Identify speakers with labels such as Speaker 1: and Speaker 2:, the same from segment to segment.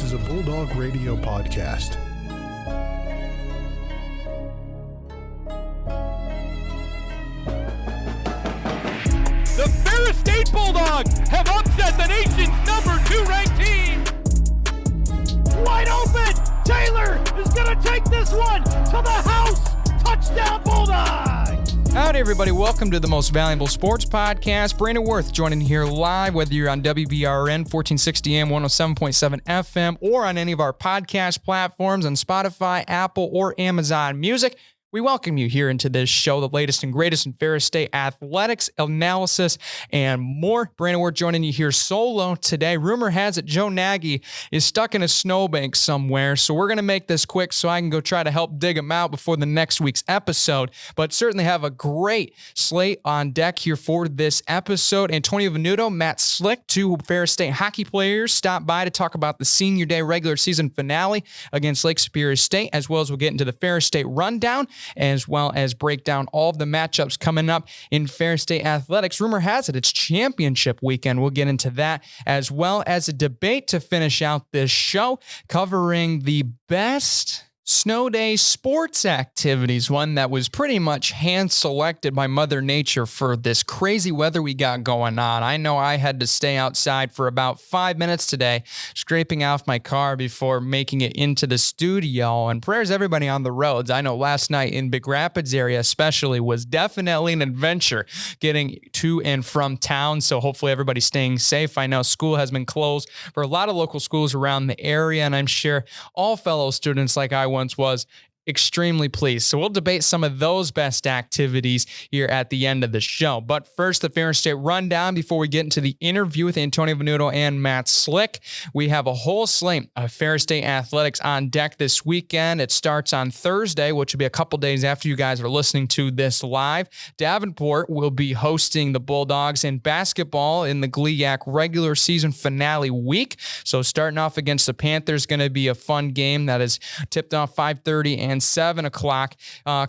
Speaker 1: is a Bulldog Radio podcast.
Speaker 2: The Ferris State Bulldogs have upset the nation's number 2 ranked team. Wide open! Taylor is going to take this one to the house! Touchdown Bulldogs!
Speaker 3: Howdy everybody, welcome to the Most Valuable Sports Podcast. Brandon Worth joining here live, whether you're on WBRN 1460 AM, 107.7 FM, or on any of our podcast platforms on Spotify, Apple, or Amazon Music. We welcome you here into this show, the latest and greatest in Ferris State athletics, analysis, and more. Brandon Worth joining you here solo today. Rumor has it Joe Nagy is stuck in a snowbank somewhere, so we're going to make this quick so I can go try to help dig him out before the next week's episode. But certainly have a great slate on deck here for this episode. Antonio Venuto, Matt Slick, two Ferris State hockey players, stopped by to talk about the Senior Day regular season finale against Lake Superior State, as well as we'll get into the Ferris State rundown, as well as break down all of the matchups coming up in Ferris State athletics. Rumor has it it's championship weekend. We'll get into that, as well as a debate to finish out this show covering the best snow day sports activities, one that was pretty much hand-selected by Mother Nature for this crazy weather we got going on. I know I had to stay outside for about 5 minutes today, scraping off my car before making it into the studio, and prayers everybody on the roads. I know last night in Big Rapids area especially was definitely an adventure getting to and from town, so hopefully everybody's staying safe. I know school has been closed for a lot of local schools around the area, and I'm sure all fellow students like I once was extremely pleased. So we'll debate some of those best activities here at the end of the show. But first, the Ferris State rundown before we get into the interview with Antonio Venuto and Matt Slick. We have a whole slate of Ferris State athletics on deck this weekend. It starts on Thursday, which will be a couple days after you guys are listening to this live. Davenport will be hosting the Bulldogs in basketball in the GLIAC regular season finale week. So starting off against the Panthers, going to be a fun game that is tipped off 5:30 and 7 o'clock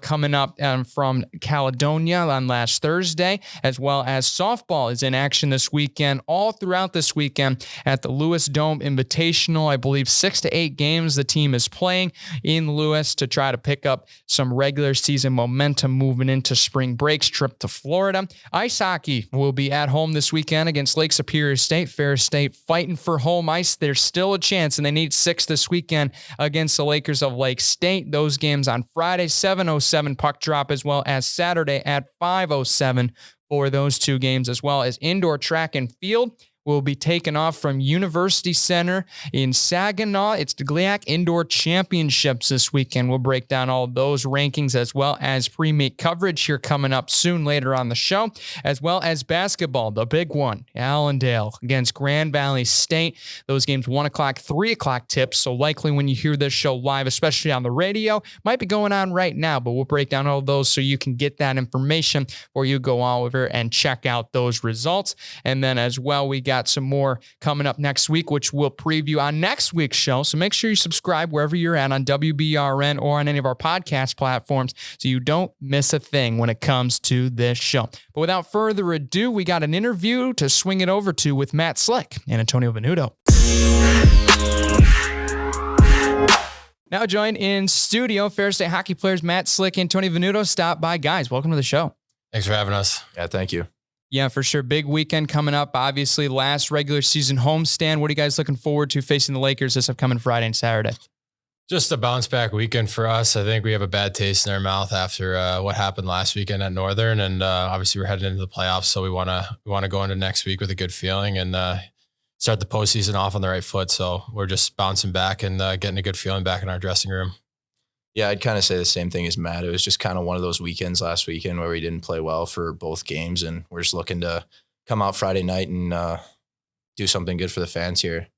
Speaker 3: coming up from Caledonia on last Thursday, as well as softball is in action this weekend, all throughout this weekend at the Lewis Dome Invitational. I believe 6 to 8 games the team is playing in Lewis to try to pick up some regular season momentum moving into spring break's trip to Florida. Ice hockey will be at home this weekend against Lake Superior State. Ferris State fighting for home ice. There's still a chance, and they need 6 this weekend against the Lakers of Lake State. Those games on Friday, 7:07 puck drop, as well as Saturday at 5:07 for those two games, as well as indoor track and field will be taken off from University Center in Saginaw. It's the GLIAC Indoor Championships this weekend. We'll break down all those rankings as well as pre-meet coverage here coming up soon later on the show, as well as basketball, the big one, Allendale against Grand Valley State. Those games 1 o'clock, 3 o'clock tips. So likely when you hear this show live, especially on the radio, might be going on right now, but we'll break down all those so you can get that information before you go over and check out those results. And then as well, we got some more coming up next week, which we'll preview on next week's show. So make sure you subscribe wherever you're at on WBRN or on any of our podcast platforms so you don't miss a thing when it comes to this show. But without further ado, we got an interview to swing it over to with Matt Slick and Antonio Venuto. Now joined in studio, Ferris State hockey players Matt Slick and Antonio Venuto. Stop by, guys. Welcome to the show.
Speaker 4: Thanks for having us.
Speaker 5: Yeah, thank you.
Speaker 3: Yeah, for sure. Big weekend coming up. Obviously, last regular season homestand. What are you guys looking forward to facing the Lakers this upcoming Friday and Saturday?
Speaker 4: Just a bounce back weekend for us. I think we have a bad taste in our mouth after what happened last weekend at Northern, and obviously we're heading into the playoffs, so we want to go into next week with a good feeling and start the postseason off on the right foot. So we're just bouncing back and getting a good feeling back in our dressing room.
Speaker 5: Yeah, I'd kind of say the same thing as Matt. It was just kind of one of those weekends last weekend where we didn't play well for both games, and we're just looking to come out Friday night and do something good for the fans here.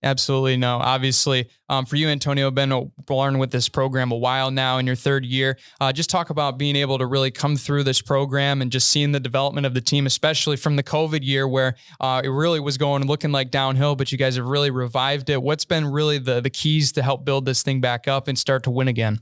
Speaker 3: Absolutely. No, obviously, for you, Antonio, been learning with this program a while now in your third year. Just talk about being able to really come through this program and just seeing the development of the team, especially from the COVID year where it really was going and looking like downhill, but you guys have really revived it. What's been really the keys to help build this thing back up and start to win again?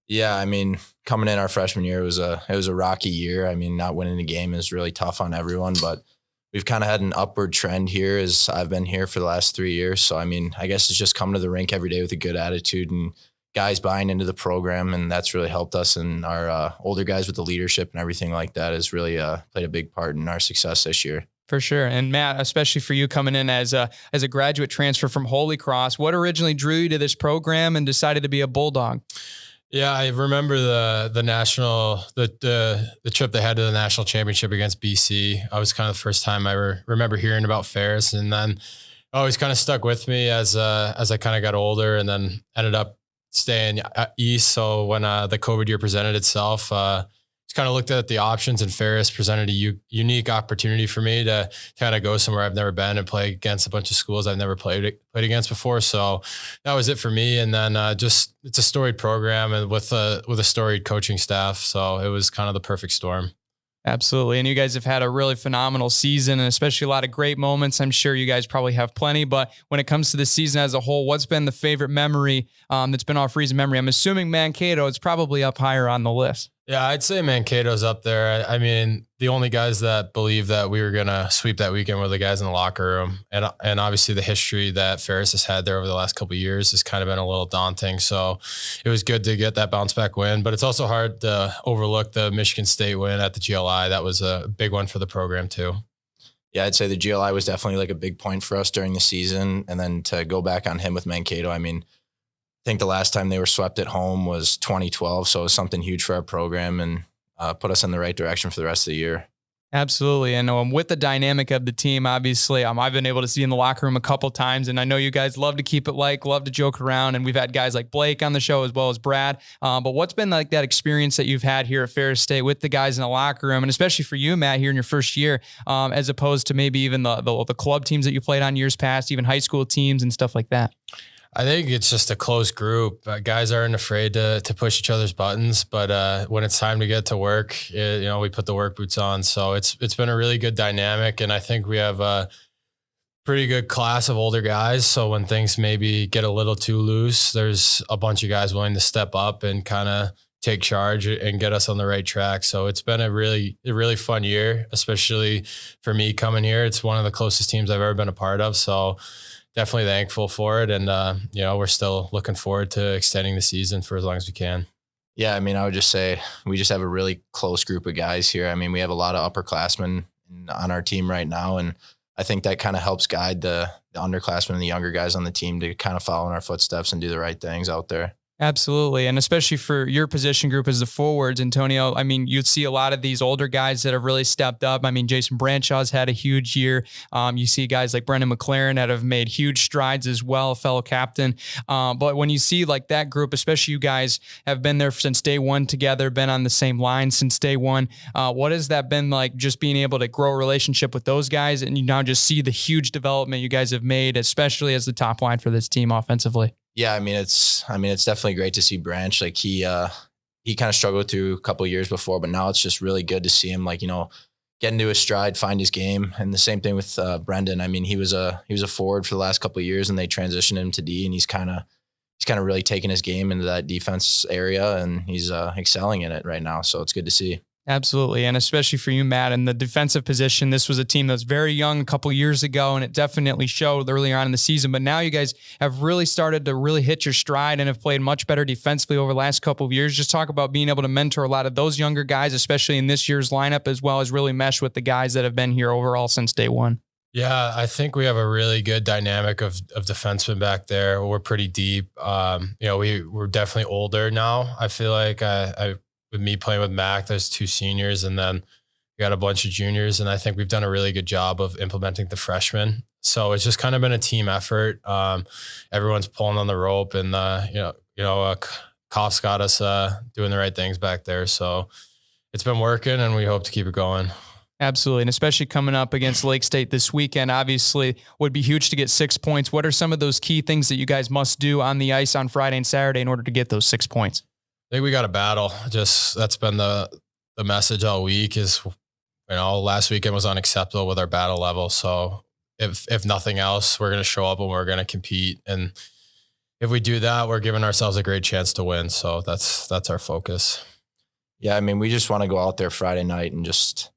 Speaker 5: Yeah, I mean, coming in our freshman year, it was a rocky year. I mean, not winning a game is really tough on everyone, but we've kind of had an upward trend here as I've been here for the last 3 years. So, I mean, I guess it's just coming to the rink every day with a good attitude and guys buying into the program. And that's really helped us. And our older guys with the leadership and everything like that has really played a big part in our success this year.
Speaker 3: For sure. And Matt, especially for you coming in as a graduate transfer from Holy Cross, what originally drew you to this program and decided to be a Bulldog?
Speaker 4: Yeah, I remember the trip they had to the national championship against BC. I was kind of the first time I remember hearing about Ferris, and then it always kind of stuck with me as I kind of got older, and then ended up staying east. So when the COVID year presented itself, just kind of looked at the options, and Ferris presented a unique opportunity for me to kind of go somewhere I've never been and play against a bunch of schools I've never played against before. So that was it for me. And then just it's a storied program and with a storied coaching staff. So it was kind of the perfect storm.
Speaker 3: Absolutely. And you guys have had a really phenomenal season, and especially a lot of great moments. I'm sure you guys probably have plenty, but when it comes to the season as a whole, what's been the favorite memory that's been off recent memory? I'm assuming Mankato is probably up higher on the list.
Speaker 4: Yeah, I'd say Mankato's up there. I mean, the only guys that believe that we were going to sweep that weekend were the guys in the locker room. And obviously the history that Ferris has had there over the last couple of years has kind of been a little daunting. So it was good to get that bounce back win, but it's also hard to overlook the Michigan State win at the GLI. That was a big one for the program too.
Speaker 5: Yeah, I'd say the GLI was definitely like a big point for us during the season. And then to go back on him with Mankato, I mean, I think the last time they were swept at home was 2012. So it was something huge for our program and put us in the right direction for the rest of the year.
Speaker 3: Absolutely. And with the dynamic of the team, obviously, I've been able to see in the locker room a couple times, and I know you guys love to keep it light, love to joke around, and we've had guys like Blake on the show as well as Brad. But what's been like that experience that you've had here at Ferris State with the guys in the locker room, and especially for you, Matt, here in your first year, as opposed to maybe even the club teams that you played on years past, even high school teams and stuff like that?
Speaker 4: I think it's just a close group. Guys aren't afraid to push each other's buttons, but when it's time to get to work, we put the work boots on. So it's been a really good dynamic, and I think we have a pretty good class of older guys. So when things maybe get a little too loose, there's a bunch of guys willing to step up and kind of take charge and get us on the right track. So it's been a really fun year, especially for me coming here. It's one of the closest teams I've ever been a part of. So definitely thankful for it. And, we're still looking forward to extending the season for as long as we can.
Speaker 5: Yeah, I mean, I would just say we just have a really close group of guys here. I mean, we have a lot of upperclassmen on our team right now, and I think that kind of helps guide the underclassmen and the younger guys on the team to kind of follow in our footsteps and do the right things out there.
Speaker 3: Absolutely. And especially for your position group as the forwards, Antonio, I mean, you'd see a lot of these older guys that have really stepped up. I mean, Jason Branshaw's had a huge year. You see guys like Brendan McLaren that have made huge strides as well, a fellow captain. But when you see like that group, especially you guys have been there since day one together, been on the same line since day one. What has that been like, just being able to grow a relationship with those guys, and you now just see the huge development you guys have made, especially as the top line for this team offensively?
Speaker 5: Yeah, I mean, it's definitely great to see Branch. Like he kind of struggled through a couple of years before, but now it's just really good to see him, like, get into his stride, find his game. And the same thing with Brendan. I mean, he was a forward for the last couple of years, and they transitioned him to D, and he's kind of really taken his game into that defense area, and he's excelling in it right now. So it's good to see.
Speaker 3: Absolutely. And especially for you, Matt, in the defensive position, this was a team that was very young a couple years ago, and it definitely showed earlier on in the season. But now you guys have really started to really hit your stride and have played much better defensively over the last couple of years. Just talk about being able to mentor a lot of those younger guys, especially in this year's lineup, as well as really mesh with the guys that have been here overall since day one.
Speaker 4: Yeah, I think we have a really good dynamic of defensemen back there. We're pretty deep. We're definitely older now. I feel like with me playing with Mac, there's 2 seniors, and then we got a bunch of juniors, and I think we've done a really good job of implementing the freshmen. So it's just kind of been a team effort. Everyone's pulling on the rope, and Koff's got us doing the right things back there. So it's been working, and we hope to keep it going.
Speaker 3: Absolutely. And especially coming up against Lake State this weekend, obviously would be huge to get 6 points. What are some of those key things that you guys must do on the ice on Friday and Saturday in order to get those 6 points?
Speaker 4: I think we got to battle. Just that's been the message all week is, last weekend was unacceptable with our battle level. So if nothing else, we're going to show up and we're going to compete. And if we do that, we're giving ourselves a great chance to win. So that's our focus.
Speaker 5: Yeah. I mean, we just want to go out there Friday night and just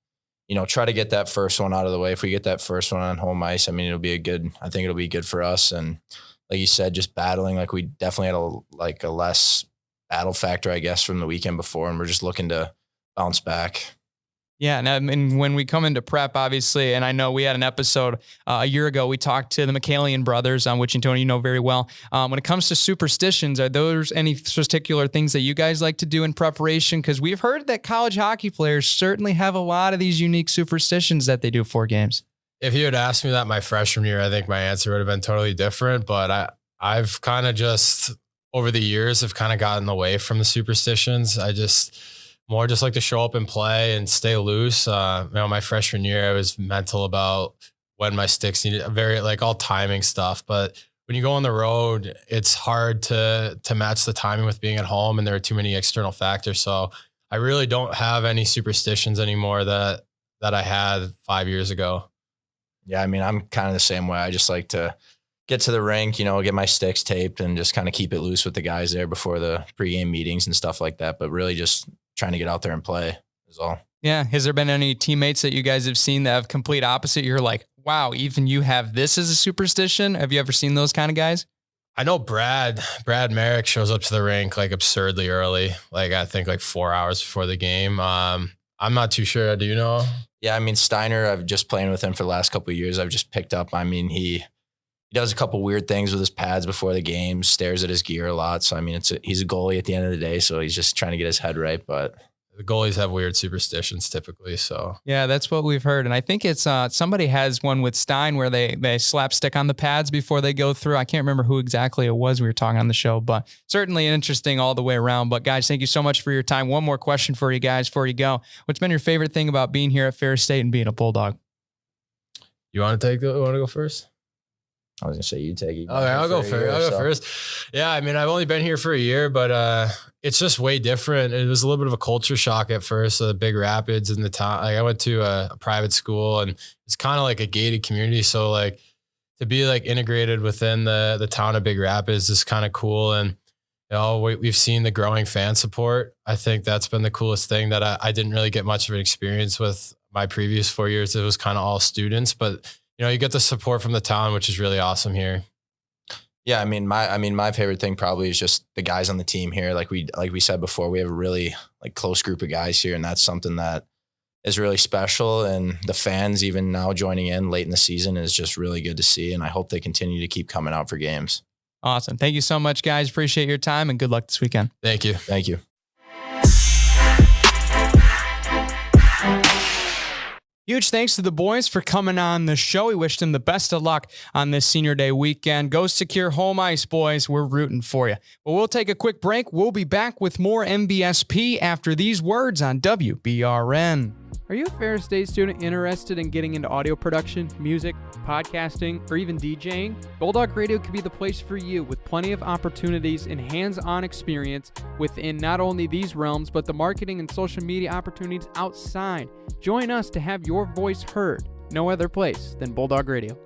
Speaker 5: try to get that first one out of the way. If we get that first one on home ice, I think it'll be good for us. And like you said, just battling, like we definitely had a less battle factor, I guess, from the weekend before. And we're just looking to bounce back.
Speaker 3: Yeah, and when we come into prep, obviously, and I know we had an episode a year ago, we talked to the McCallion brothers, which Antonio, you know very well. When it comes to superstitions, are those any particular things that you guys like to do in preparation? Because we've heard that college hockey players certainly have a lot of these unique superstitions that they do before games.
Speaker 4: If you had asked me that my freshman year, I think my answer would have been totally different. But I've kind of just, over the years, have kind of gotten away from the superstitions. I just like to show up and play and stay loose. My freshman year, I was mental about when my sticks needed, very all timing stuff. But when you go on the road, it's hard to match the timing with being at home, and there are too many external factors. So I really don't have any superstitions anymore that I had 5 years ago.
Speaker 5: Yeah, I'm kind of the same way. I just like to get to the rink, get my sticks taped and just kind of keep it loose with the guys there before the pregame meetings and stuff like that. But really just trying to get out there and play is all. Yeah.
Speaker 3: Has there been any teammates that you guys have seen that have complete opposite? You're like, wow, even you have this as a superstition. Have you ever seen those kind of guys?
Speaker 4: I know Brad Merrick shows up to the rink absurdly early. I think 4 hours before the game. I'm not too sure. Do you know?
Speaker 5: Yeah. Steiner, I've just playing with him for the last couple of years. I've just picked up. He does a couple weird things with his pads before the game, stares at his gear a lot. So, he's a goalie at the end of the day. So he's just trying to get his head right. But
Speaker 4: the goalies have weird superstitions typically. So
Speaker 3: yeah, that's what we've heard. And I think it's somebody has one with Stein where they slap stick on the pads before they go through. I can't remember who exactly it was we were talking on the show, but certainly interesting all the way around. But guys, thank you so much for your time. One more question for you guys before you go. What's been your favorite thing about being here at Ferris State and being a Bulldog?
Speaker 4: You want to go first?
Speaker 5: I was gonna say you take it.
Speaker 4: Okay, I'll go first. Yeah, I've only been here for a year, but it's just way different. It was a little bit of a culture shock at first. The Big Rapids and the town. I went to a private school, and it's kind of like a gated community. So to be integrated within the town of Big Rapids is kind of cool. And we've seen the growing fan support. I think that's been the coolest thing that I didn't really get much of an experience with my previous 4 years. It was kind of all students, but you get the support from the town, which is really awesome here.
Speaker 5: Yeah, my favorite thing probably is just the guys on the team here. Like we said before, we have a really close group of guys here, and that's something that is really special. And the fans even now joining in late in the season is just really good to see. And I hope they continue to keep coming out for games.
Speaker 3: Awesome. Thank you so much, guys. Appreciate your time and good luck this weekend.
Speaker 4: Thank you.
Speaker 5: Thank you.
Speaker 3: Huge thanks to the boys for coming on the show. We wish them the best of luck on this Senior Day weekend. Go secure home ice, boys. We're rooting for you. But we'll take a quick break. We'll be back with more MBSP after these words on WBRN. Are you a Ferris State student interested in getting into audio production, music, podcasting, or even DJing? Bulldog Radio could be the place for you with plenty of opportunities and hands-on experience within not only these realms, but the marketing and social media opportunities outside. Join us to have your voice heard. No other place than Bulldog Radio.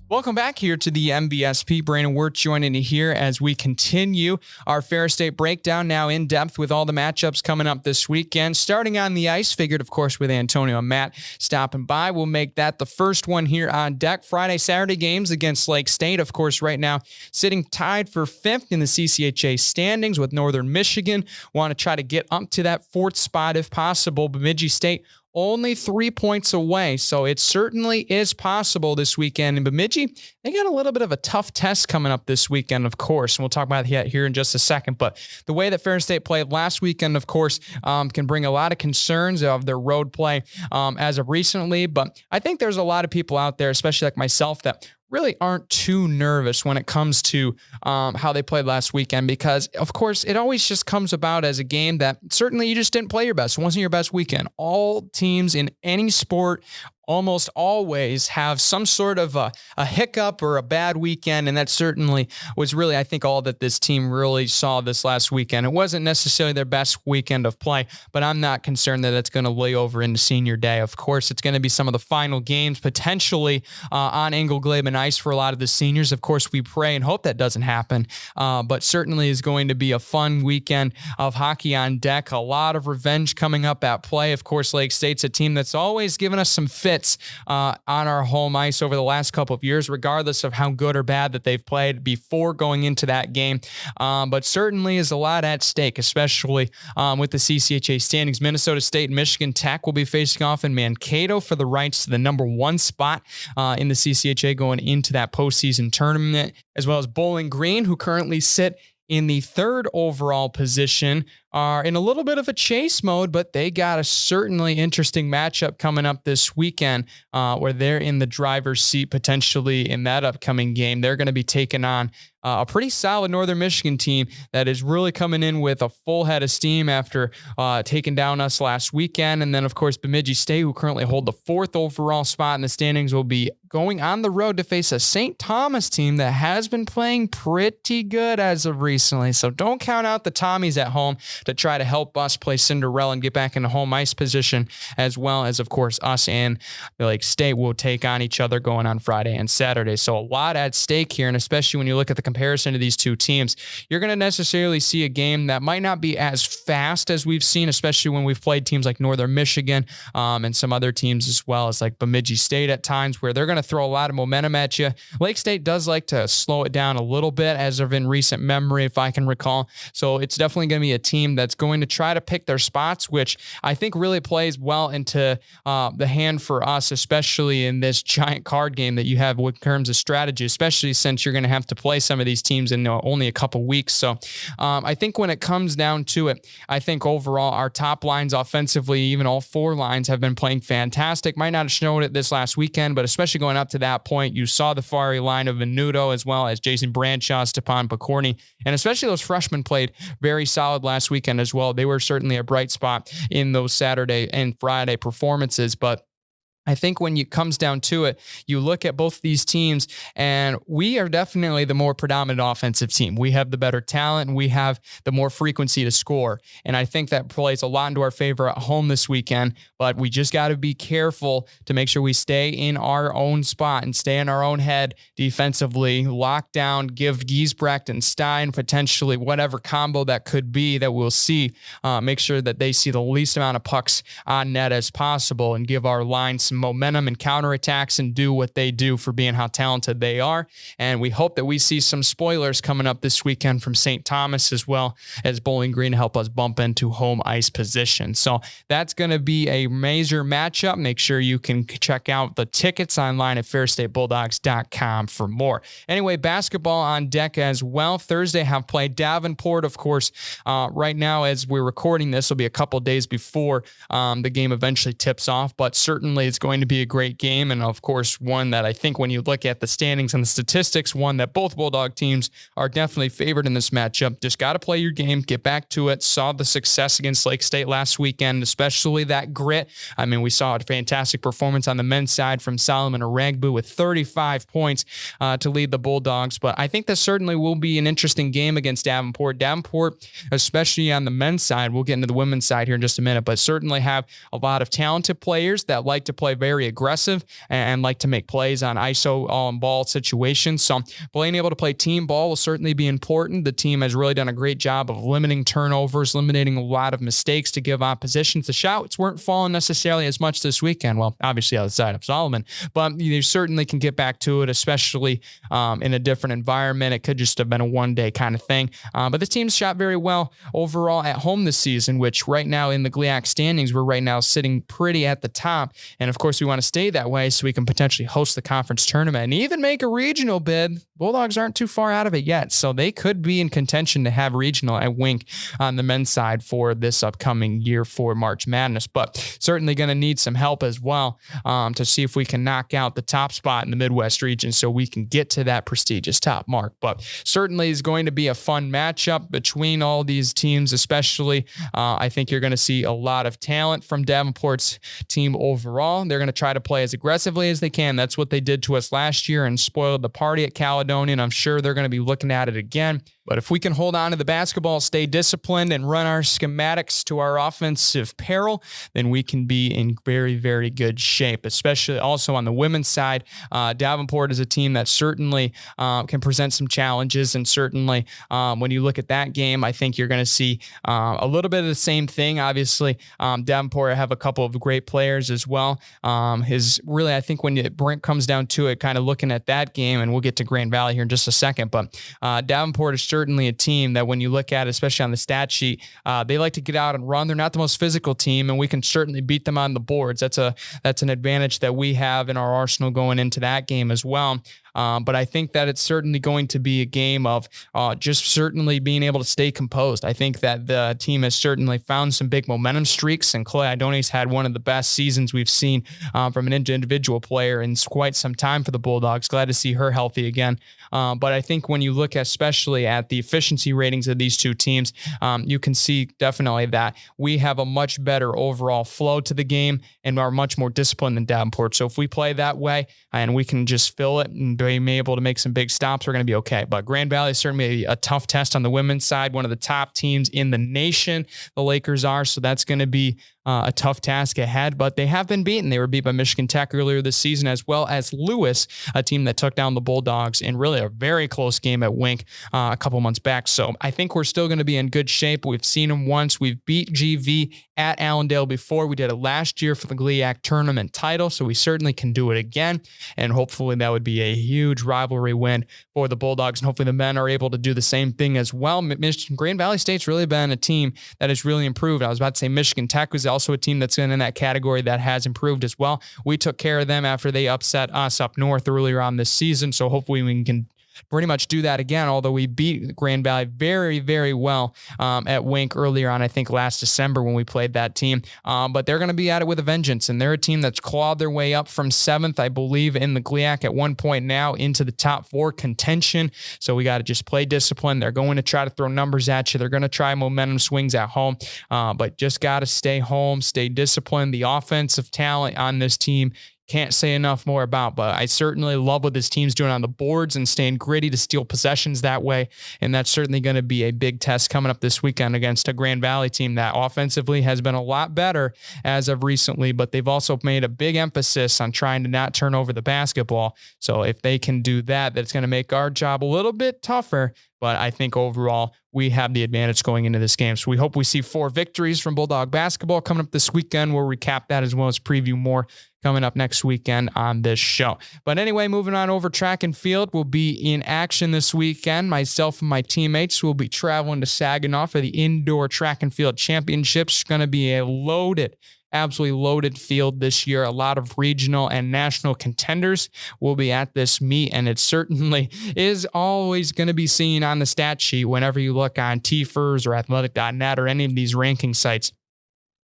Speaker 3: Welcome back here to the MBSP. Brandon Wirtz joining you here as we continue our Ferris State breakdown, now in depth with all the matchups coming up this weekend. Starting on the ice, figured, of course, with Antonio and Matt stopping by. We'll make that the first one here on deck. Friday, Saturday games against Lake State, of course, right now sitting tied for 5th in the CCHA standings with Northern Michigan. Want to try to get up to that 4th spot if possible. Bemidji State only 3 points away, so it certainly is possible this weekend. In Bemidji, they got a little bit of a tough test coming up this weekend, of course, and we'll talk about that here in just a second. But the way that Ferris State played last weekend, of course, can bring a lot of concerns of their road play as of recently. But I think there's a lot of people out there, especially like myself, that really aren't too nervous when it comes to how they played last weekend, because of course it always just comes about as a game that certainly you just didn't play your best. It wasn't your best weekend. All teams in any sport almost always have some sort of a hiccup or a bad weekend, and that certainly was really, I think, all that this team really saw this last weekend. It wasn't necessarily their best weekend of play, but I'm not concerned that it's going to lay over into senior day. Of course, it's going to be some of the final games potentially on Engelglaben ice for a lot of the seniors. Of course, we pray and hope that doesn't happen, but certainly is going to be a fun weekend of hockey on deck. A lot of revenge coming up at play. Of course, Lake State's a team that's always given us some fits on our home ice over the last couple of years, regardless of how good or bad that they've played before going into that game. But certainly is a lot at stake, especially with the CCHA standings. Minnesota State and Michigan Tech will be facing off in Mankato for the rights to the number 1 spot in the CCHA going into that postseason tournament, as well as Bowling Green, who currently sit in the 3rd overall position, are in a little bit of a chase mode, but they got a certainly interesting matchup coming up this weekend where they're in the driver's seat potentially in that upcoming game. They're going to be taking on a pretty solid Northern Michigan team that is really coming in with a full head of steam after taking down us last weekend. And then, of course, Bemidji State, who currently hold the 4th overall spot in the standings, will be going on the road to face a St. Thomas team that has been playing pretty good as of recently. So don't count out the Tommies at home to try to help us play Cinderella and get back into home ice position, as well as, of course, us and Lake State will take on each other going on Friday and Saturday. So a lot at stake here, and especially when you look at the comparison to these two teams, you're going to necessarily see a game that might not be as fast as we've seen, especially when we've played teams like Northern Michigan and some other teams as well as like Bemidji State at times, where they're going to throw a lot of momentum at you. Lake State does like to slow it down a little bit, as of in recent memory, if I can recall. So it's definitely going to be a team that's going to try to pick their spots, which I think really plays well into the hand for us, especially in this giant card game that you have in terms of strategy, especially since you're going to have to play some of these teams in only a couple weeks. So I think when it comes down to it, I think overall our top lines offensively, even all 4 lines, have been playing fantastic. Might not have shown it this last weekend, but especially going up to that point, you saw the fiery line of Venuto as well as Jason Branshaw, Stepan Pokorny, and especially those freshmen played very solid last weekend as well. They were certainly a bright spot in those Saturday and Friday performances, but I think when it comes down to it, you look at both these teams, and we are definitely the more predominant offensive team. We have the better talent, and we have the more frequency to score. And I think that plays a lot into our favor at home this weekend, but we just got to be careful to make sure we stay in our own spot and stay in our own head defensively, lock down, give Giesbrecht and Stein potentially whatever combo that could be that we'll see, make sure that they see the least amount of pucks on net as possible and give our line some momentum and counterattacks and do what they do for being how talented they are. And we hope that we see some spoilers coming up this weekend from St. Thomas as well as Bowling Green to help us bump into home ice position. So that's going to be a major matchup. Make sure you can check out the tickets online at fairstatebulldogs.com for more. Anyway, basketball on deck as well. Thursday have played Davenport, of course. Right now, as we're recording this, will be a couple days before the game eventually tips off, but certainly it's going to be a great game, and of course one that I think when you look at the standings and the statistics, one that both Bulldog teams are definitely favored in this matchup. Just got to play your game, get back to it. Saw the success against Lake State last weekend, especially that grit. I mean, we saw a fantastic performance on the men's side from Solomon Aragbu with 35 points to lead the Bulldogs, but I think that certainly will be an interesting game against Davenport. Davenport, especially on the men's side, we'll get into the women's side here in just a minute, but certainly have a lot of talented players that like to play very aggressive and like to make plays on ISO all-in-ball situations. So being able to play team ball will certainly be important. The team has really done a great job of limiting turnovers, eliminating a lot of mistakes to give oppositions. The shots weren't falling necessarily as much this weekend. Well, obviously outside of Solomon, but you certainly can get back to it, especially in a different environment. It could just have been a one-day kind of thing. But the team's shot very well overall at home this season, which right now in the GLIAC standings, we're right now sitting pretty at the top. And of course, we want to stay that way so we can potentially host the conference tournament and even make a regional bid. Bulldogs aren't too far out of it yet, so they could be in contention to have regional at Wink on the men's side for this upcoming year for March Madness, but certainly going to need some help as well to see if we can knock out the top spot in the Midwest region so we can get to that prestigious top mark. But certainly is going to be a fun matchup between all these teams, especially I think you're going to see a lot of talent from Davenport's team overall. They're going to try to play as aggressively as they can. That's what they did to us last year and spoiled the party at Caledonia. And I'm sure they're going to be looking at it again. But if we can hold on to the basketball, stay disciplined, and run our schematics to our offensive peril, then we can be in very, very good shape, especially also on the women's side. Davenport is a team that certainly can present some challenges. And certainly when you look at that game, I think you're going to see a little bit of the same thing. Obviously, Davenport have a couple of great players as well. I think when it comes down to it, kind of looking at that game, and we'll get to Grand Valley here in just a second, but Davenport is certainly a team that when you look at, especially on the stat sheet, they like to get out and run. They're not the most physical team, and we can certainly beat them on the boards. That's an advantage that we have in our arsenal going into that game as well. But I think that it's certainly going to be a game of just certainly being able to stay composed. I think that the team has certainly found some big momentum streaks, and Chloe Idoni's had one of the best seasons we've seen from an individual player in quite some time for the Bulldogs. Glad to see her healthy again. But I think when you look especially at the efficiency ratings of these two teams, you can see definitely that we have a much better overall flow to the game and are much more disciplined than Davenport. So if we play that way and we can just fill it and be able to make some big stops, we're going to be okay. But Grand Valley is certainly a tough test on the women's side, one of the top teams in the nation, the Lakers are. So that's going to be a tough task ahead, but they have been beaten. They were beat by Michigan Tech earlier this season, as well as Lewis, a team that took down the Bulldogs in really a very close game at Wink a couple months back. So I think we're still going to be in good shape. We've seen them once. We've beat GV at Allendale before. We did it last year for the GLIAC tournament title, so we certainly can do it again. And hopefully that would be a huge rivalry win for the Bulldogs. And hopefully the men are able to do the same thing as well. Grand Valley State's really been a team that has really improved. I was about to say Michigan Tech was also a team that's in that category that has improved as well. We took care of them after they upset us up north earlier on this season. So hopefully we can pretty much do that again, although we beat Grand Valley very, very well at Wink earlier on, I think last December when we played that team. But they're going to be at it with a vengeance, and they're a team that's clawed their way up from 7th, I believe, in the GLIAC at one point now into the top 4 contention. So we got to just play discipline. They're going to try to throw numbers at you. They're going to try momentum swings at home, but just got to stay home, stay disciplined. The offensive talent on this team can't say enough more about, but I certainly love what this team's doing on the boards and staying gritty to steal possessions that way. And that's certainly going to be a big test coming up this weekend against a Grand Valley team that offensively has been a lot better as of recently, but they've also made a big emphasis on trying to not turn over the basketball. So if they can do that, that's going to make our job a little bit tougher. But I think overall, we have the advantage going into this game. So we hope we see 4 victories from Bulldog basketball coming up this weekend. We'll recap that as well as preview more coming up next weekend on this show. But anyway, moving on over track and field, we'll be in action this weekend. Myself and my teammates will be traveling to Saginaw for the Indoor Track and Field Championships. It's going to be a absolutely loaded field this year. A lot of regional and national contenders will be at this meet, and it certainly is always going to be seen on the stat sheet whenever you look on TFERS or athletic.net or any of these ranking sites.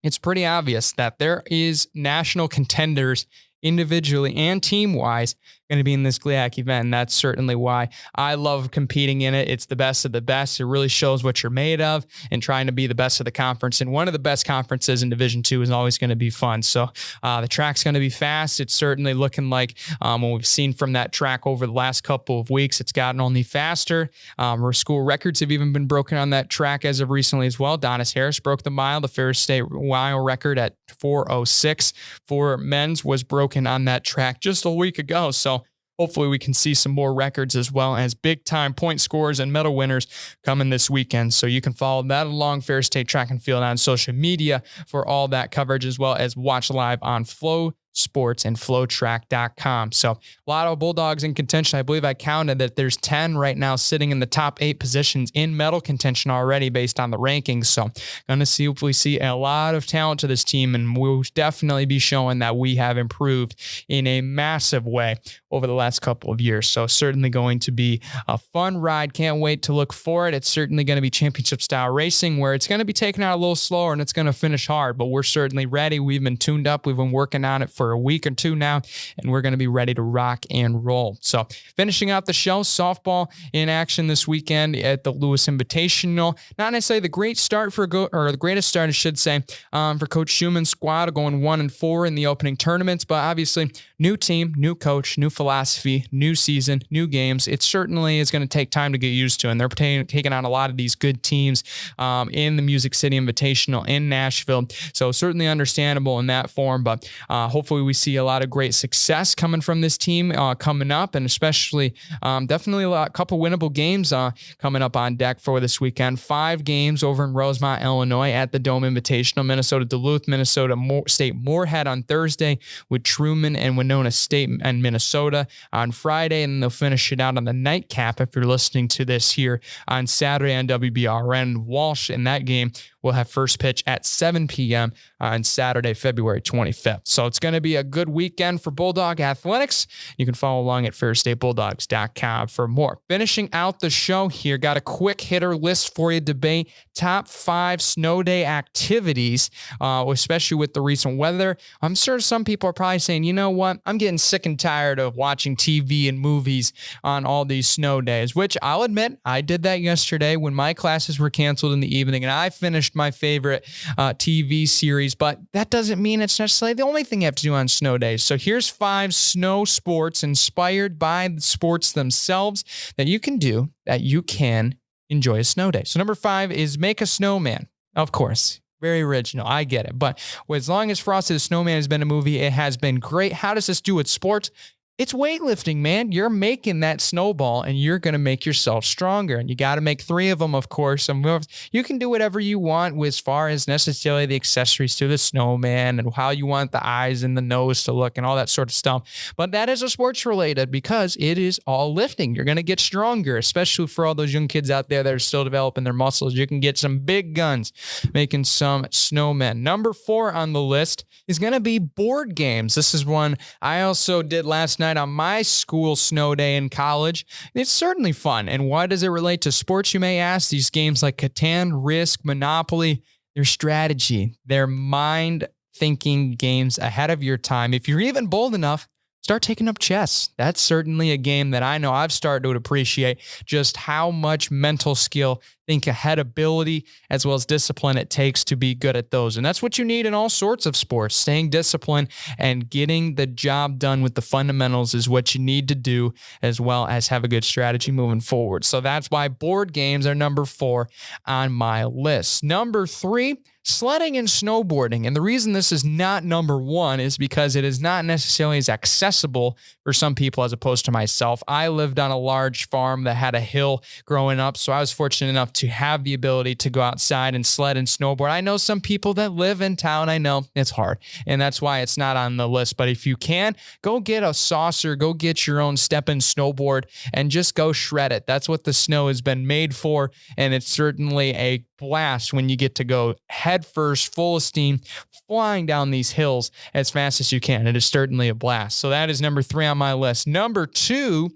Speaker 3: It's pretty obvious that there is national contenders individually and team-wise going to be in this GLIAC event, and that's certainly why I love competing in it. It's the best of the best. It really shows what you're made of, and trying to be the best of the conference. And one of the best conferences in Division II is always going to be fun. So the track's going to be fast. It's certainly looking like what we've seen from that track over the last couple of weeks, it's gotten only faster. Our school records have even been broken on that track as of recently as well. Donis Harris broke the mile. The Ferris State mile record at 4:06 for men's was broken on that track just a week ago. So hopefully we can see some more records as well as big-time point scorers and medal winners coming this weekend. So you can follow that along Ferris State Track and Field on social media for all that coverage, as well as watch live on Flow Sports and flowtrack.com. So a lot of Bulldogs in contention. I believe I counted that there's 10 right now sitting in the top 8 positions in medal contention already based on the rankings. So going to see if we see a lot of talent to this team, and we'll definitely be showing that we have improved in a massive way over the last couple of years. So certainly going to be a fun ride. Can't wait to look for it. It's certainly going to be championship style racing where it's going to be taken out a little slower and it's going to finish hard, but we're certainly ready. We've been tuned up. We've been working on it for a week or two now, and we're going to be ready to rock and roll. So finishing out the show, softball in action this weekend at the Lewis Invitational. Not necessarily the greatest start, I should say, for Coach Schumann's squad, going 1-4 in the opening tournaments, but obviously new team, new coach, new philosophy, new season, new games. It certainly is going to take time to get used to, and they're taking on a lot of these good teams in the Music City Invitational in Nashville. So certainly understandable in that form, but hopefully we see a lot of great success coming from this team coming up, and especially definitely a couple winnable games coming up on deck for this weekend. 5 games over in Rosemont, Illinois at the Dome Invitational, Minnesota Duluth, Minnesota State Moorhead on Thursday, with Truman and Winona State and Minnesota on Friday, and they'll finish it out on the nightcap if you're listening to this here on Saturday on WBRN. Walsh in that game will have first pitch at 7 p.m. on Saturday, February 25th. So it's going to be a good weekend for Bulldog Athletics. You can follow along at fairstatebulldogs.com for more. Finishing out the show here, got a quick hitter list for you to debate. Top 5 snow day activities, especially with the recent weather. I'm sure some people are probably saying, you know what, I'm getting sick and tired of watching TV and movies on all these snow days, which I'll admit I did that yesterday when my classes were canceled in the evening and I finished my favorite TV series, but that doesn't mean it's necessarily the only thing you have to do on snow days. So here's 5 snow sports inspired by the sports themselves that you can do that you can enjoy a snow day. So number 5 is make a snowman. Of course, very original. I get it. But as long as Frosty the Snowman has been a movie, it has been great. How does this do with sports? It's weightlifting, man. You're making that snowball and you're going to make yourself stronger. And you got to make 3 of them, of course. And you can do whatever you want as far as necessarily the accessories to the snowman and how you want the eyes and the nose to look and all that sort of stuff. But that is a sports related because it is all lifting. You're going to get stronger, especially for all those young kids out there that are still developing their muscles. You can get some big guns making some snowmen. Number 4 on the list is going to be board games. This is one I also did last night on my school snow day in college. It's certainly fun. And why does it relate to sports, you may ask? These games like Catan, Risk, Monopoly, they're strategy. They're mind thinking games ahead of your time. If you're even bold enough, start taking up chess. That's certainly a game that I know I've started to appreciate just how much mental skill, think ahead ability, as well as discipline it takes to be good at those. And that's what you need in all sorts of sports. Staying disciplined and getting the job done with the fundamentals is what you need to do, as well as have a good strategy moving forward. So that's why board games are number 4 on my list. Number 3, sledding and snowboarding. And the reason this is not number 1 is because it is not necessarily as accessible for some people as opposed to myself. I lived on a large farm that had a hill growing up, so I was fortunate enough to have the ability to go outside and sled and snowboard. I know some people that live in town. I know it's hard, and that's why it's not on the list. But if you can, go get a saucer, go get your own step-in snowboard, and just go shred it. That's what the snow has been made for, and it's certainly a blast when you get to go head first, full of steam, flying down these hills as fast as you can. It is certainly a blast. So that is number 3 on my list. Number 2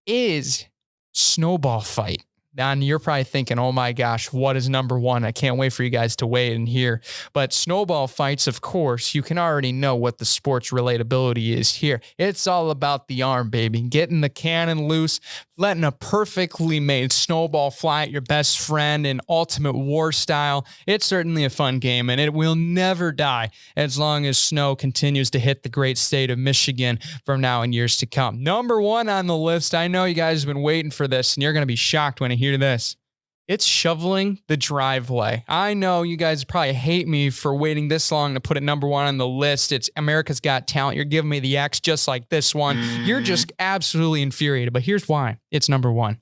Speaker 3: is snowball fight. Now, you're probably thinking, oh my gosh, what is number 1? I can't wait for you guys to weigh in here. But snowball fights, of course, you can already know what the sports relatability is here. It's all about the arm, baby. Getting the cannon loose, letting a perfectly made snowball fly at your best friend in Ultimate War style. It's certainly a fun game, and it will never die as long as snow continues to hit the great state of Michigan from now and years to come. Number 1 on the list, I know you guys have been waiting for this, and you're going to be shocked when you hear this. It's shoveling the driveway. I know you guys probably hate me for waiting this long to put it number 1 on the list. It's America's Got Talent. You're giving me the X just like this one. You're just absolutely infuriated. But here's why it's number 1.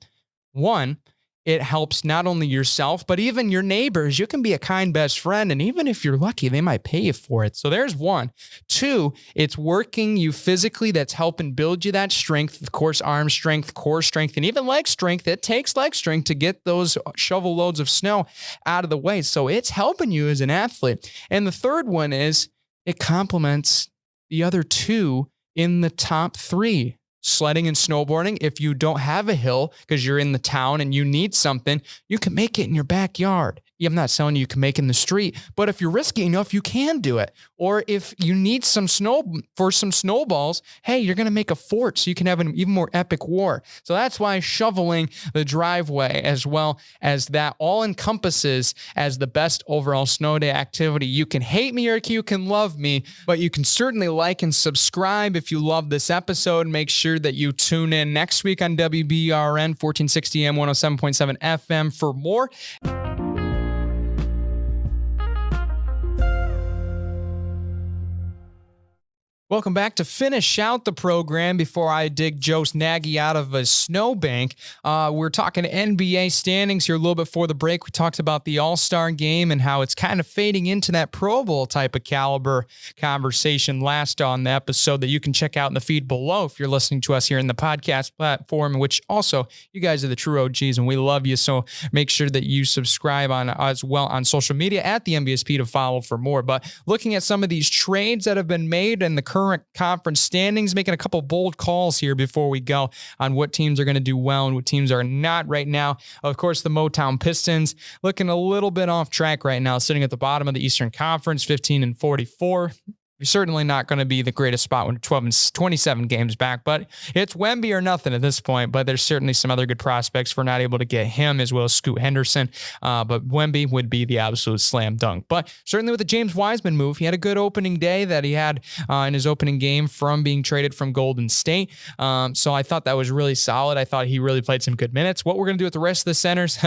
Speaker 3: 1, it helps not only yourself, but even your neighbors. You can be a kind best friend, and even if you're lucky, they might pay you for it. So there's 1. 2, it's working you physically. That's helping build you that strength, of course, arm strength, core strength, and even leg strength. It takes leg strength to get those shovel loads of snow out of the way. So it's helping you as an athlete. And the 3rd one is it complements the other 2 in the top 3. Sledding and snowboarding. If you don't have a hill because you're in the town and you need something, you can make it in your backyard. I'm not telling you can make in the street, but if you're risky enough, you can do it. Or if you need some snowballs, hey, you're going to make a fort so you can have an even more epic war. So that's why shoveling the driveway, as well as that, all encompasses as the best overall snow day activity. You can hate me or you can love me, but you can certainly like and subscribe if you love this episode. Make sure that you tune in next week on WBRN 1460 AM 107.7 FM for more. Welcome back. To finish out the program before I dig Joe Nagy out of a snowbank, we're talking NBA standings here a little bit before the break. We talked about the All-Star game and how it's kind of fading into that Pro Bowl type of caliber conversation last on the episode that you can check out in the feed below if you're listening to us here in the podcast platform, which also, you guys are the true OGs and we love you. So make sure that you subscribe on as well on social media at the NBSP to follow for more. But looking at some of these trades that have been made and the current conference standings, making a couple bold calls here before we go on what teams are going to do well and what teams are not right now. Of course, the Motown Pistons looking a little bit off track right now, sitting at the bottom of the Eastern Conference, 15-44. You're certainly not going to be the greatest spot when 12 and 27 games back, but it's Wemby or nothing at this point. But there's certainly some other good prospects. If we're not able to get him, as well as Scoot Henderson. But Wemby would be the absolute slam dunk. But certainly with the James Wiseman move, he had a good opening day that he had in his opening game from being traded from Golden State. So I thought that was really solid. I thought he really played some good minutes. What we're going to do with the rest of the centers,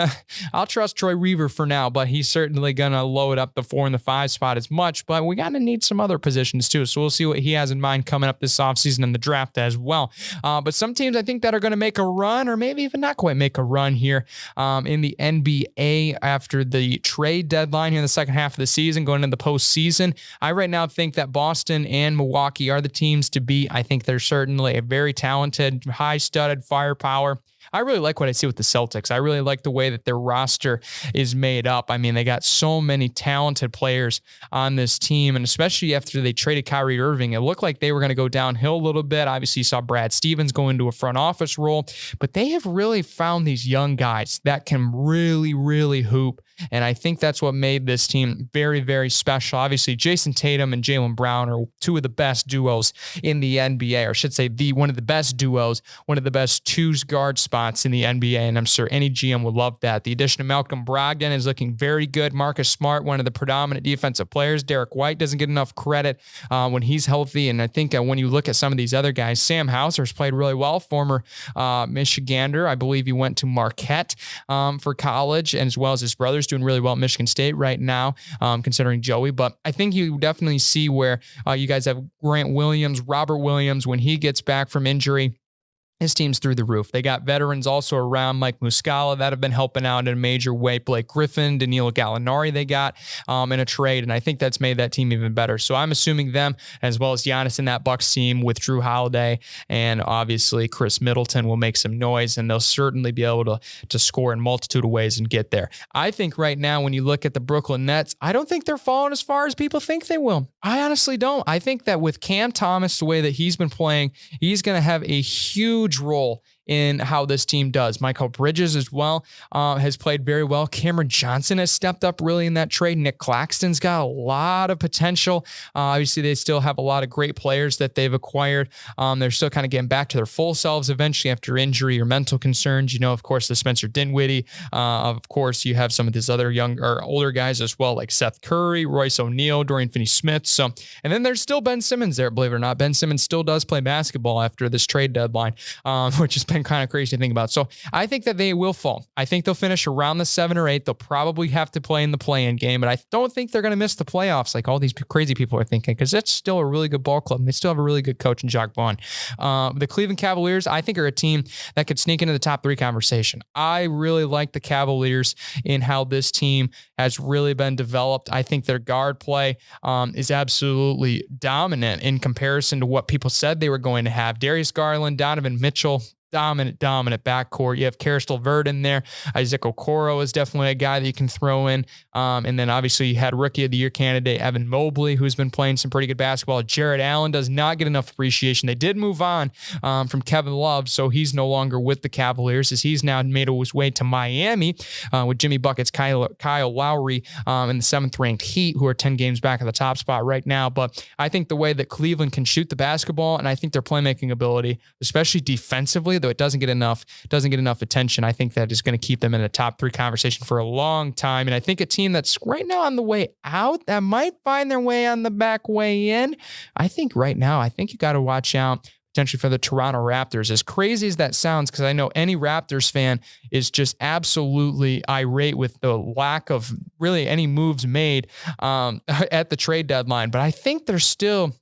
Speaker 3: I'll trust Troy Weaver for now, but he's certainly going to load up the 4 and the 5 spot as much. But we got to need some other positions too. So we'll see what he has in mind coming up this offseason in the draft as well. But some teams I think that are going to make a run or maybe even not quite make a run here in the NBA after the trade deadline here in the second half of the season, going into the postseason. I right now think that Boston and Milwaukee are the teams to beat. I think they're certainly a very talented, high-studded firepower. I really like what I see with the Celtics. I really like the way that their roster is made up. I mean, they got so many talented players on this team, and especially after they traded Kyrie Irving, it looked like they were going to go downhill a little bit. Obviously, you saw Brad Stevens go into a front office role, but they have really found these young guys that can really, really hoop. And I think that's what made this team very, very special. Obviously, Jason Tatum and Jaylen Brown are two of the best duos in the NBA, or I should say one of the best duos, one of the best twos guard spots in the NBA. And I'm sure any GM would love that. The addition of Malcolm Brogdon is looking very good. Marcus Smart, one of the predominant defensive players. Derek White doesn't get enough credit when he's healthy. And I think when you look at some of these other guys, Sam Hauser's played really well, former Michigander. I believe he went to Marquette for college, and as well as his brothers doing really well at Michigan State right now, considering Joey. But I think you definitely see where you guys have Grant Williams, Robert Williams, when he gets back from injury. His team's through the roof. They got veterans also around, Mike Muscala, that have been helping out in a major way. Blake Griffin, Danilo Gallinari they got in a trade, and I think that's made that team even better. So I'm assuming them, as well as Giannis in that Bucks team with Drew Holiday, and obviously Chris Middleton will make some noise, and they'll certainly be able to score in a multitude of ways and get there. I think right now when you look at the Brooklyn Nets, I don't think they're falling as far as people think they will. I honestly don't. I think that with Cam Thomas, the way that he's been playing, he's going to have a huge role in how this team does. Michael Bridges as well has played very well. Cameron Johnson has stepped up really in that trade. Nick Claxton's got a lot of potential. Obviously, they still have a lot of great players that they've acquired. They're still kind of getting back to their full selves eventually after injury or mental concerns. You know, of course, the Spencer Dinwiddie. Of course, you have some of these other young or older guys as well, like Seth Curry, Royce O'Neal, Dorian Finney-Smith. So, and then there's still Ben Simmons there, believe it or not. Ben Simmons still does play basketball after this trade deadline, which has been kind of crazy to think about. So I think that they will fall. I think they'll finish around the 7 or 8. They'll probably have to play in the play-in game, but I don't think they're going to miss the playoffs like all these crazy people are thinking, because it's still a really good ball club. And they still have a really good coach in Jacques Vaughn. The Cleveland Cavaliers, I think, are a team that could sneak into the top 3 conversation. I really like the Cavaliers in how this team has really been developed. I think their guard play is absolutely dominant in comparison to what people said they were going to have. Darius Garland, Donovan Mitchell, dominant backcourt. You have Karistel Verd in there. Isaac Okoro is definitely a guy that you can throw in. And then obviously you had Rookie of the Year candidate Evan Mobley, who's been playing some pretty good basketball. Jared Allen does not get enough appreciation. They did move on from Kevin Love, so he's no longer with the Cavaliers as he's now made his way to Miami with Jimmy Buckets, Kyle Lowry in the 7th-ranked Heat, who are 10 games back at the top spot right now. But I think the way that Cleveland can shoot the basketball, and I think their playmaking ability, especially defensively, though it doesn't get enough attention, I think that is going to keep them in a top 3 conversation for a long time. And I think a team that's right now on the way out that might find their way on the back way in, I think right now, I think you got to watch out potentially for the Toronto Raptors. As crazy as that sounds, because I know any Raptors fan is just absolutely irate with the lack of really any moves made at the trade deadline. But I think they're still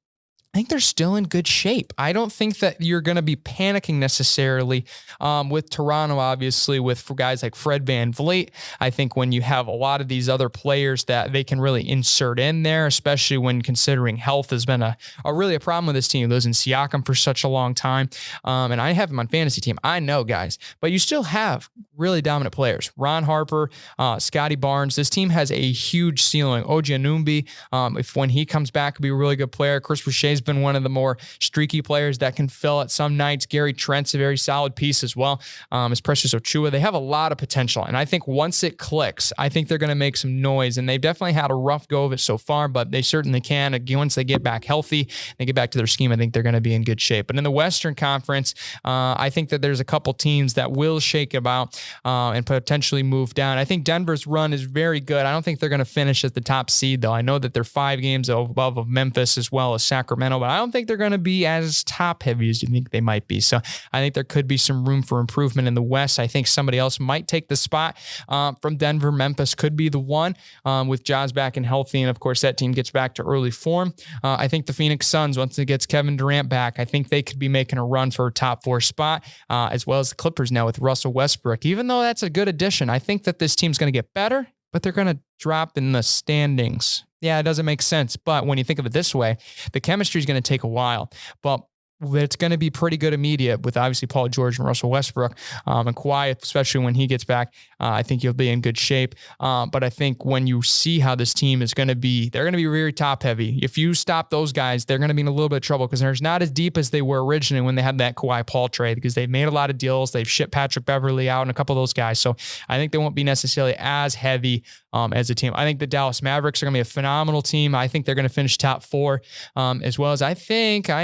Speaker 3: in good shape. I don't think that you're going to be panicking necessarily with Toronto, obviously, for guys like Fred VanVleet. I think when you have a lot of these other players that they can really insert in there, especially when considering health has been a really a problem with this team. Losing Siakam for such a long time. And I have him on fantasy team. I know, guys, but you still have really dominant players. Ron Harper, Scotty Barnes. This team has a huge ceiling. OG Anunoby, if when he comes back, could be a really good player. Chris Boucher's been one of the more streaky players that can fill at some nights. Gary Trent's a very solid piece as well. As Precious Ochoa, they have a lot of potential. And I think once it clicks, I think they're going to make some noise. And they've definitely had a rough go of it so far, but they certainly can. Again, once they get back healthy, they get back to their scheme, I think they're going to be in good shape. But in the Western Conference, I think that there's a couple teams that will shake about and potentially move down. I think Denver's run is very good. I don't think they're going to finish as the top seed, though. I know that they're 5 games above of Memphis as well as Sacramento, but I don't think they're going to be as top heavy as you think they might be. So I think there could be some room for improvement in the West. I think somebody else might take the spot from Denver. Memphis could be the one with Jaws back and healthy. And of course, that team gets back to early form. I think the Phoenix Suns, once it gets Kevin Durant back, I think they could be making a run for a top 4 spot, as well as the Clippers now with Russell Westbrook. Even though that's a good addition, I think that this team's going to get better, but they're going to drop in the standings. Yeah, it doesn't make sense. But when you think of it this way, the chemistry is going to take a while, but it's going to be pretty good immediate with obviously Paul George and Russell Westbrook and Kawhi, especially when he gets back. I think you'll be in good shape. But I think when you see how this team is going to be, they're going to be very top heavy. If you stop those guys, they're going to be in a little bit of trouble because they're not as deep as they were originally when they had that Kawhi Paul trade, because they've made a lot of deals. They've shipped Patrick Beverly out and a couple of those guys. So I think they won't be necessarily as heavy as a team. I think the Dallas Mavericks are going to be a phenomenal team. I think they're going to finish top 4 as well as I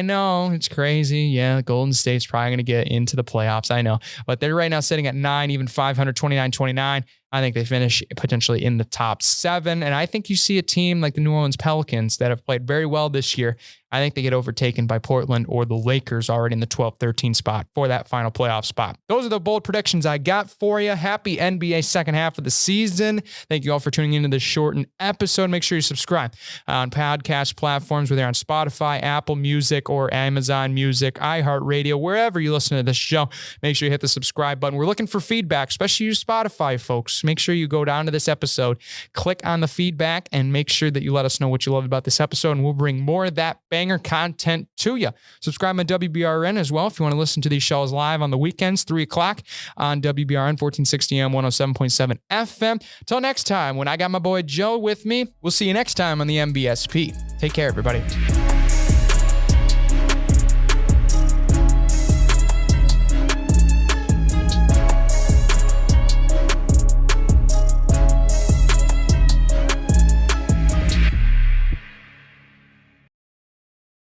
Speaker 3: know it's crazy. Yeah, Golden State's probably going to get into the playoffs. I know, but they're right now sitting at 9, even 500, 29-29. I think they finish potentially in the top 7. And I think you see a team like the New Orleans Pelicans that have played very well this year. I think they get overtaken by Portland or the Lakers already in the 12-13 spot for that final playoff spot. Those are the bold predictions I got for you. Happy NBA second half of the season. Thank you all for tuning into this shortened episode. Make sure you subscribe on podcast platforms, whether on Spotify, Apple Music, or Amazon Music, iHeartRadio, wherever you listen to this show. Make sure you hit the subscribe button. We're looking for feedback, especially you Spotify folks. Make sure you go down to this episode, click on the feedback, and make sure that you let us know what you love about this episode, and we'll bring more of that banger content to you. Subscribe on WBRN as well if you want to listen to these shows live on the weekends, 3 o'clock on WBRN 1460 AM 107.7 FM. Till next time, when I got my boy Joe with me, we'll see you next time on the MBSP. Take care, everybody.